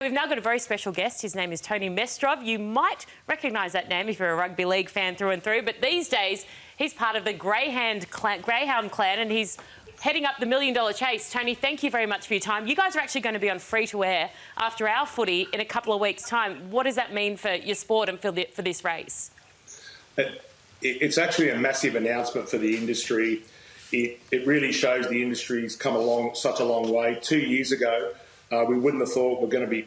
We've now got a very special guest. His name is Tony Mestrov. You might recognise that name if you're a rugby league fan through and through, but these days he's part of the Greyhound clan and he's heading up the $1 Million Chase. Tony, thank you very much for your time. You guys are actually going to be on free-to-air after our footy in a couple of weeks' time. What does that mean for your sport and for this race? It's actually a massive announcement for the industry. It really shows the industry's come along such a long way. 2 years ago, we wouldn't have thought we're going to be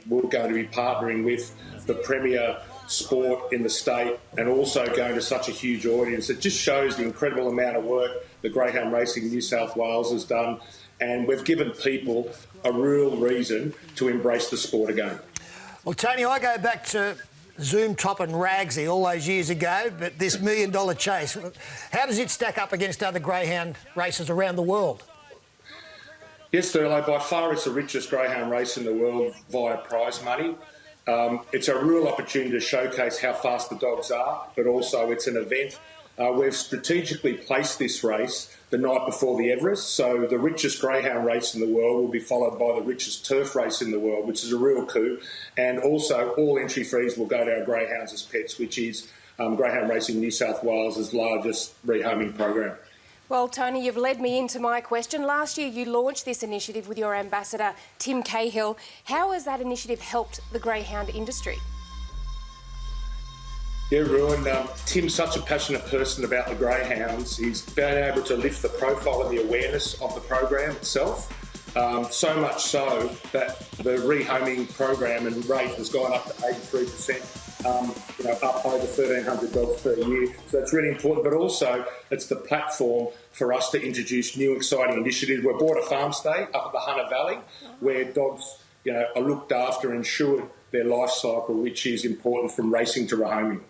partnering with the premier sport in the state and also going to such a huge audience. It just shows the incredible amount of work the Greyhound Racing New South Wales has done, and we've given people a real reason to embrace the sport again. Well, Tony, I go back to Zoom Top and Ragsy all those years ago, but this $1 Million Chase, how does it stack up against other greyhound races around the world? Yes, Thurlow, by far it's the richest greyhound race in the world via prize money. It's a real opportunity to showcase how fast the dogs are, but also it's an event. We've strategically placed this race the night before the Everest, so the richest greyhound race in the world will be followed by the richest turf race in the world, which is a real coup. And also all entry fees will go to our Greyhounds as Pets, which is Greyhound Racing New South Wales' largest rehoming program. Well, Tony, you've led me into my question. Last year you launched this initiative with your ambassador, Tim Cahill. How has that initiative helped the greyhound industry? Yeah, Ruin, Tim's such a passionate person about the greyhounds. He's been able to lift the profile and the awareness of the program itself. So much so that the rehoming program and rate has gone up to 83%. Up over 1,300 dogs per year. So it's really important, but also it's the platform for us to introduce new exciting initiatives. We've bought a farm stay up at the Hunter Valley where dogs are looked after and ensured their life cycle, which is important from racing to rehoming.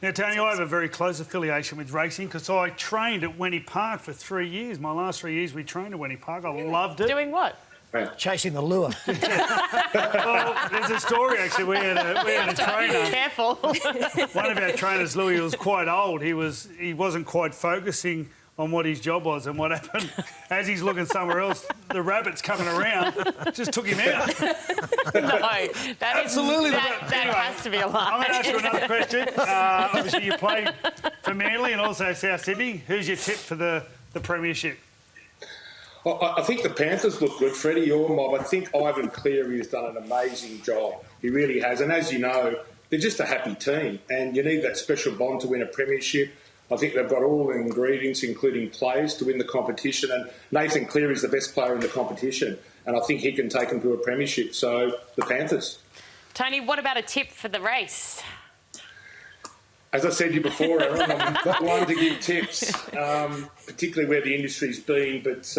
Now, Tony, I have a very close affiliation with racing because I trained at Wenny Park for 3 years. My last 3 years we trained at Wenny Park. I loved it. Doing what? Chasing the lure. Well, there's a story, actually. We had a trainer. Careful. One of our trainers, Louis, was quite old. He wasn't quite focusing on what his job was, and what happened, as he's looking somewhere else, the rabbits coming around just took him out. Absolutely. That has to be a lie. I'm going to ask you another question. Obviously, you played for Manly and also South Sydney. Who's your tip for the premiership? Well, I think the Panthers look good, Freddie, your mob. I think Ivan Cleary has done an amazing job. He really has. And as you know, they're just a happy team. And you need that special bond to win a premiership. I think they've got all the ingredients, including players, to win the competition. And Nathan Cleary is the best player in the competition. And I think he can take them to a premiership. So, the Panthers. Tony, what about a tip for the race? As I said to you before, Aaron, I'm not one to give tips, particularly where the industry's been, but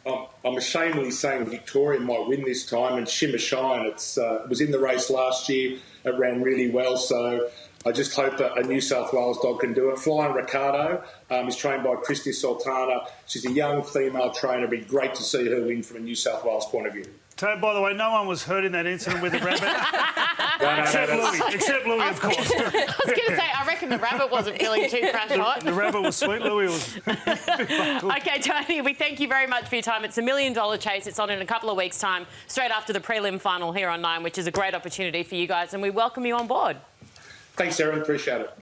I'm ashamedly saying Victoria might win this time, and Shimmer Shine. It was in the race last year. It ran really well, so I just hope a New South Wales dog can do it. Flying Ricardo is trained by Christy Sultana. She's a young female trainer. It'd be great to see her win from a New South Wales point of view. By the way, no one was hurt in that incident with the rabbit. Except Louis, of course. I was going to say, I reckon the rabbit wasn't feeling too crash hot. The rabbit was sweet, Louis was... OK, Tony, we thank you very much for your time. It's a $1 Million Chase. It's on in a couple of weeks' time, straight after the prelim final here on 9, which is a great opportunity for you guys, and we welcome you on board. Thanks, Aaron. Appreciate it.